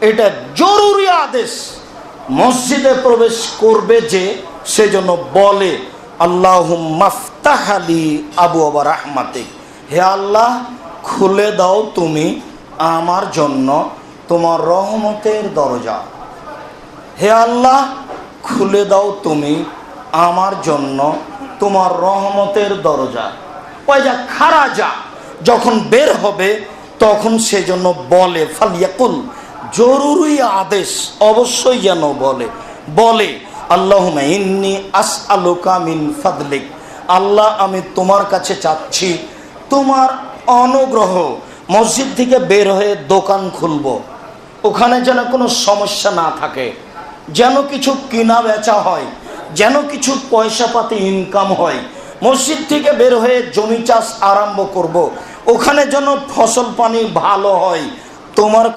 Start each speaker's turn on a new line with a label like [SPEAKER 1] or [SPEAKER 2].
[SPEAKER 1] এটা জরুরি আদেশ। মসজিদে প্রবেশ করবে যে সেজন্য বলে আল্লাহুম্মা ফতাহ লি আবওয়াবা রাহমাতিক, হে আল্লাহ খুলে দাও তুমি আমার জন্য তোমার রহমতের দরজা। হে আল্লাহ খুলে দাও তুমি আমার জন্য তোমার রহমতের দরজা। ওই যা খারাজা যখন বের হবে তখন সেজন্য বলে ফালিয়াকুল, জরুরি আদেশ অবশ্যই যেন বলে আল্লাহুম্মা ইন্নী আসআলুকা মিন ফাদলিক, আল্লাহ আমি তোমার কাছে চাচ্ছি তোমার অনুগ্রহ। মসজিদ থেকে বের হয়ে দোকান খুলব, ওখানে যেন কোনো সমস্যা না থাকে, যেন কিছু কিনা বেচা হয়, যেন কিছু পয়সা পাতি ইনকাম হয়। মসজিদ থেকে বের হয়ে জমি চাষ আরম্ভ করব, ওখানে যেন ফসল পানি ভালো হয়। তোমার